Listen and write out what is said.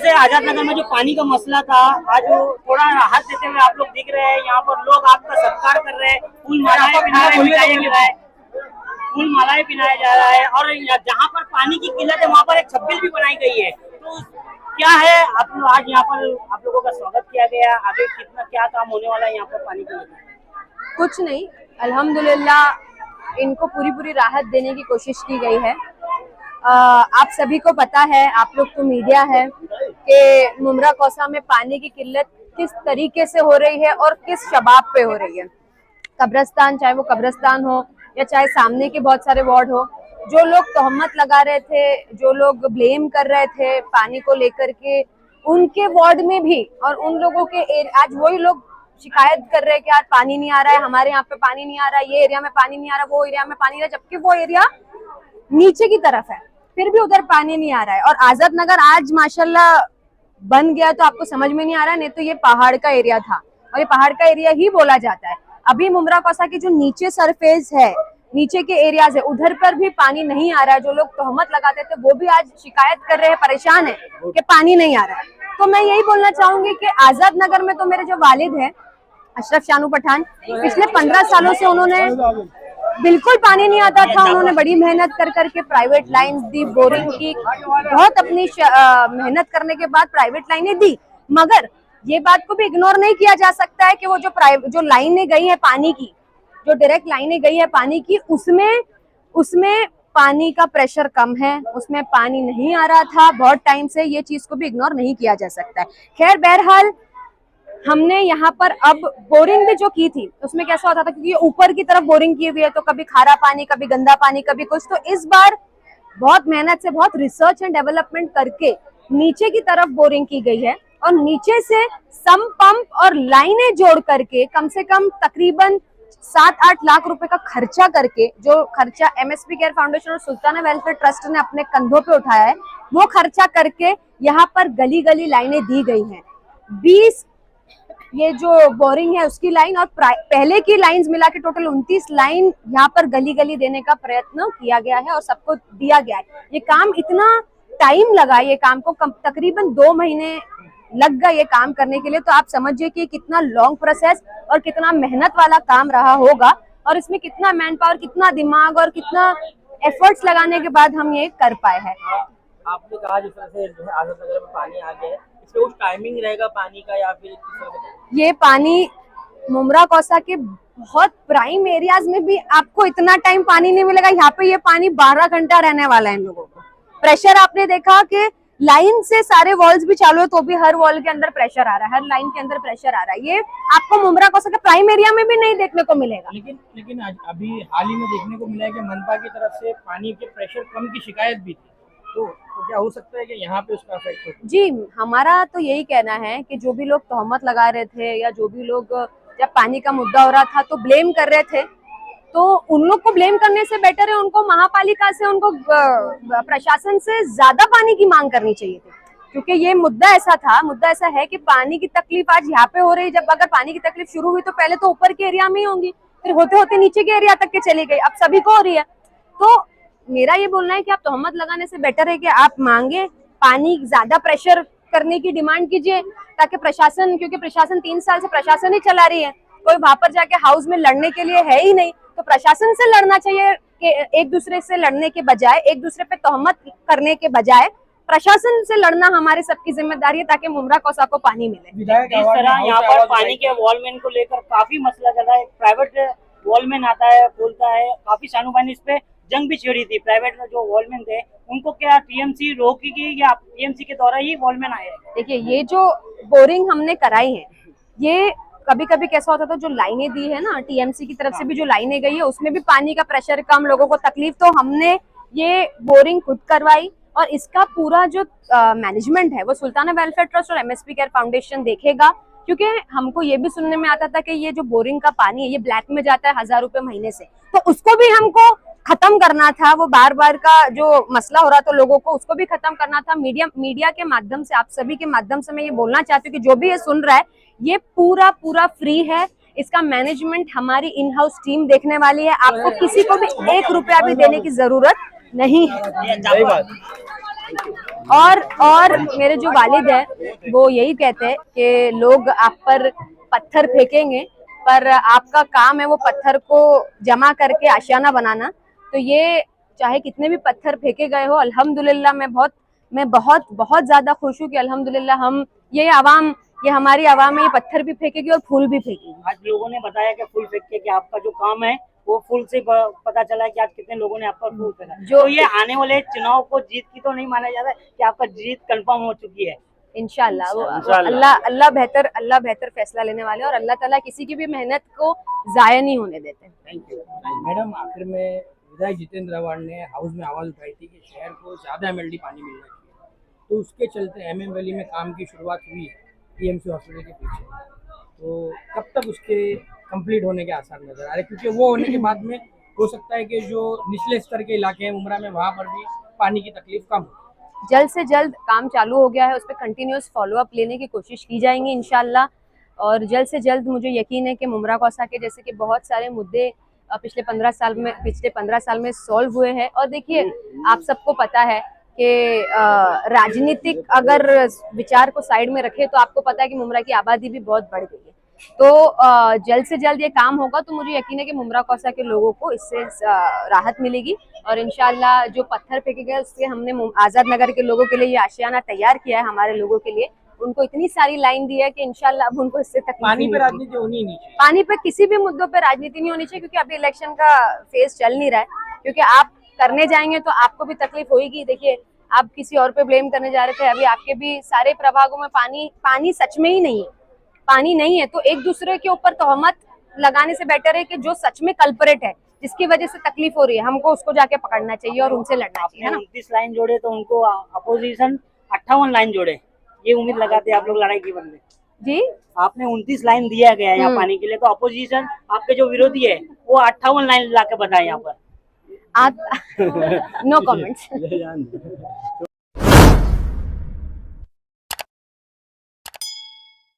से आजाद नगर में जो पानी का मसला था, आज वो थोड़ा राहत देते हुए आप लोग दिख रहे हैं। यहाँ पर लोग आपका सत्कार कर रहे हैं, फूल मालाएं पिनाया जा रहा है और जहाँ पर पानी की किल्लत है वहाँ पर एक छब्बील भी बनाई गई है। तो क्या है, आप लोग आज यहाँ पर आप लोगों का स्वागत किया गया, आगे कितना क्या काम होने वाला है यहाँ पर पानी के? कुछ नहीं, अल्हम्दुलिल्लाह इनको पूरी राहत देने की कोशिश की गई है। आप सभी को पता है, आप लोग तो मीडिया है, कि मुमरा कौसा में पानी की किल्लत किस तरीके से हो रही है और किस शबाब पे हो रही है। कब्रिस्तान, चाहे वो कब्रिस्तान हो या चाहे सामने के बहुत सारे वार्ड हो, जो लोग तोहमत लगा रहे थे, जो लोग ब्लेम कर रहे थे पानी को लेकर के, उनके वार्ड में भी और उन लोगों के आज वही लोग शिकायत कर रहे हैं कि यार पानी नहीं आ रहा है, हमारे यहाँ पे पानी नहीं आ रहा है, ये एरिया में पानी नहीं आ रहा, वो एरिया में पानी नहीं आ रहा, जबकि वो एरिया नीचे की तरफ है, फिर भी उधर पानी नहीं आ रहा है। और आजाद नगर आज माशाल्लाह बन गया तो आपको समझ में नहीं आ रहा है, नहीं तो ये पहाड़ का एरिया था और ये पहाड़ का एरिया ही बोला जाता है। अभी मुमरा कौसा की जो नीचे सरफेस है, नीचे के एरियाज है, उधर पर भी पानी नहीं आ रहा है। जो लोग तोहमत लगाते थे वो भी आज शिकायत कर रहे हैं, परेशान है कि पानी नहीं आ रहा है। तो मैं यही बोलना चाहूंगी कि आजाद नगर में तो मेरे जो वालिद हैं अशरफ शानू पठान, पिछले 15 सालों से उन्होंने बिल्कुल पानी नहीं आता था, उन्होंने बड़ी मेहनत कर करके प्राइवेट लाइंस दी, बोरिंग की, बहुत अपनी मेहनत करने के बाद प्राइवेट लाइनें दी। मगर ये बात को भी इग्नोर नहीं किया जा सकता है कि वो जो लाइनें गई है पानी की, जो डायरेक्ट लाइनें गई है पानी की, उसमें पानी का प्रेशर कम है, उसमें पानी नहीं आ रहा था बहुत टाइम से। ये चीज को भी इग्नोर नहीं किया जा सकता है। खैर बहरहाल हमने यहाँ पर अब बोरिंग भी जो की थी उसमें कैसा होता था, क्योंकि ऊपर की तरफ बोरिंग की हुई है तो कभी खारा पानी, कभी गंदा पानी, कभी कुछ। तो इस बार बहुत मेहनत से, बहुत रिसर्च एंड डेवलपमेंट करके नीचे की तरफ बोरिंग की गई है और नीचे से सम पंप और लाइनें जोड़ करके कम से कम तकरीबन 7-8 लाख रुपए का खर्चा करके, जो खर्चा एमएसपी केयर फाउंडेशन और सुल्ताना वेलफेयर ट्रस्ट ने अपने कंधों पे उठाया है, वो खर्चा करके यहाँ पर गली गली लाइनें दी गई हैं। 20 ये जो बोरिंग है उसकी लाइन और पहले की लाइंस मिला के टोटल 29 लाइन यहाँ पर गली गली देने का प्रयत्न किया गया है और सबको दिया गया है। ये काम इतना टाइम लगा, ये काम को तकरीबन 2 महीने लग गए ये काम करने के लिए। तो आप समझिए कि कितना लॉन्ग प्रोसेस और कितना मेहनत वाला काम रहा होगा और इसमें कितना मैन पावर, कितना दिमाग और कितना एफर्ट्स लगाने के बाद हम ये कर पाए हैं। आपने कहा जिस तरह से जो है आजाद नगर में पानी आ गया है, इसका कुछ टाइमिंग रहेगा पानी का या फिर ये पानी मुमरा कौसा के बहुत प्राइम एरियाज में भी आपको इतना टाइम पानी नहीं मिलेगा। यहाँ पे ये पानी 12 घंटा रहने वाला है इन लोगों को। प्रेशर आपने देखा कि लाइन से सारे वॉल्स भी चालू है तो भी हर वॉल के अंदर प्रेशर आ रहा है, हर लाइन के अंदर प्रेशर आ रहा है। ये आपको मुमरा कौसा के प्राइम एरिया में भी नहीं देखने को मिलेगा। लेकिन अभी हाल ही में देखने को मिला है कि मनपा की तरफ से पानी के प्रेशर कम की शिकायत भी थी, तो क्या हो सकता है कि यहाँ पे उसका इफेक्ट हो? जी, हमारा तो यही कहना है कि जो भी लोग तोहमत लगा रहे थे या जो भी लोग जब पानी का मुद्दा हो रहा था तो ब्लेम कर रहे थे, तो उन लोग को ब्लेम करने से बेटर है उनको महापालिका से, उनको प्रशासन से ज्यादा पानी की मांग करनी चाहिए थी। क्योंकि ये मुद्दा ऐसा है कि पानी की तकलीफ आज यहाँ पे हो रही है। जब अगर पानी की तकलीफ शुरू हुई तो पहले तो ऊपर के एरिया में ही होंगी, फिर होते होते नीचे के एरिया तक के चली गई, अब सभी को हो रही है। तो मेरा ये बोलना है कि आप तोहमत लगाने से बेटर है कि आप मांगे पानी, ज्यादा प्रेशर करने की डिमांड कीजिए, ताकि प्रशासन, क्योंकि प्रशासन 3 साल से प्रशासन ही चला रही है, कोई वहां पर जाके हाउस में लड़ने के लिए है ही नहीं। तो प्रशासन से लड़ना चाहिए कि एक दूसरे से लड़ने के बजाय, एक दूसरे पे तोहमत करने के बजाय प्रशासन से लड़ना हमारी सबकी जिम्मेदारी है, ताकि मुमरा कौसा को पानी मिले। इस तरह यहाँ पर पानी के वॉलमैन को लेकर काफी मसला चल रहा है। प्राइवेट वॉलमैन आता है, बोलता है, काफी शानू भाई ने इस पे जंग भी छेड़ी थी। प्राइवेट जो वॉलमैन थे उनको क्या टीएमसी रोकेगी या टीएमसी के द्वारा ही वॉलमैन आए? देखिए, ये जो बोरिंग हमने कराई है, ये कभी कभी कैसा होता था, जो लाइनें दी है ना टीएमसी की तरफ से भी जो लाइनें गई है उसमें भी पानी का प्रेशर कम, लोगों को तकलीफ, तो हमने ये बोरिंग खुद करवाई और इसका पूरा जो मैनेजमेंट है वो सुल्ताना वेलफेयर ट्रस्ट और एमएसपी केयर फाउंडेशन देखेगा। क्योंकि हमको ये भी सुनने में आता था कि ये जो बोरिंग का पानी है ये ब्लैक में जाता है 1000 रुपए महीने से, तो उसको भी हमको खत्म करना था। वो बार बार का जो मसला हो रहा था लोगों को, उसको भी खत्म करना था। मीडिया के माध्यम से, आप सभी के माध्यम से मैं ये बोलना चाहती हूँ कि जो भी ये सुन रहा है, ये पूरा फ्री है। इसका मैनेजमेंट हमारी इन हाउस टीम देखने वाली है। आपको किसी को भी 1 रुपया भी देने की जरूरत नहीं है। और मेरे जो वालिद है वो यही कहते हैं कि लोग आप पर पत्थर फेंकेंगे, पर आपका काम है वो पत्थर को जमा करके आशियाना बनाना। तो ये चाहे कितने भी पत्थर फेंके गए हो, अल्हम्दुलिल्लाह मैं बहुत बहुत ज्यादा खुश हूँ कि अल्हम्दुलिल्लाह हम ये आवाम, ये हमारी आवाम है, ये पत्थर भी फेंकेगी और फूल भी फेंकेगी। आज लोगों ने बताया कि फूल फेंक के कि आपका जो काम है वो फूल से पता चला है कि आज कितने लोगों ने आप पर फूल फेंका। जो तो ये आने वाले चुनाव को जीत की तो नहीं माना जाता कि आपका जीत कंफर्म हो चुकी है। इंशाल्लाह वो इंशाल्लाह। अल्लाह बेहतर फैसला लेने वाले हैं और अल्लाह ताला किसी की भी मेहनत को जाया नहीं होने देते। Thank you madam. आखिर में विधायक जितेंद्र अवार्ड ने हाउस में आवाज़ उठाई थी कि शहर को ज़्यादा एमएलडी पानी मिलना चाहिए, तो उसके चलते एमएम वैली में काम की शुरुआत हुई है टीएमसी हॉस्पिटल के पीछे। तो कब तक उसके कंप्लीट होने के आसार नजर आ रहे हैं, क्योंकि वो होने के बाद में हो सकता है कि जो निचले स्तर के इलाके हैं उमरा में, वहाँ पर भी पानी की तकलीफ कम हो। जल्द से जल्द काम चालू हो गया है, उस पर कंटिन्यूस फॉलोअप लेने की कोशिश की जाएंगी इंशाल्लाह। और जल्द से जल्द मुझे यकीन है कि मुमरा कौसा के जैसे कि बहुत सारे मुद्दे पिछले 15 साल में सॉल्व हुए हैं। और देखिए, आप सबको पता है कि राजनीतिक अगर विचार को साइड में रखे तो आपको पता है कि मुमरा की आबादी भी बहुत बढ़ गई है। तो जल्द से जल्द ये काम होगा तो मुझे यकीन है कि मुमरा कौसा के लोगों को इससे राहत मिलेगी। और इंशाल्लाह जो पत्थर फेंके गए उससे हमने आजाद नगर के लोगों के लिए ये आशियाना तैयार किया है, हमारे लोगों के लिए उनको इतनी सारी लाइन दी है कि इंशाल्लाह अब उनको इससे तकलीफ पानी नहीं पे होगी। राजनीति होनी ही नहीं चाहिए। पानी पे किसी भी मुद्दों पे राजनीति नहीं होनी चाहिए, क्योंकि अभी इलेक्शन का फेज चल नहीं रहा है। क्योंकि आप करने जाएंगे तो आपको भी तकलीफ होगी। देखिए, आप किसी और पे ब्लेम करने जा रहे थे, अभी आपके भी सारे प्रभागों में पानी सच में ही नहीं है, पानी नहीं है। तो एक दूसरे के ऊपर तोहमत लगाने से बेटर है कि जो सच में कल्परेट है, जिसकी वजह से तकलीफ हो रही है, हमको उसको जाके पकड़ना चाहिए और उनसे लड़ना चाहिए, है ना। 29 लाइन जोड़े तो उनको अपोजिशन 58 लाइन जोड़े, ये उम्मीद लगाते हैं आप लोग लड़ाई की बदले। जी, आपने 29 लाइन दिया गया है यहाँ पानी के लिए, तो अपोजिशन आपके जो विरोधी है वो 58 लाइन ला के बताए यहाँ पर। आप नो कमेंट्स।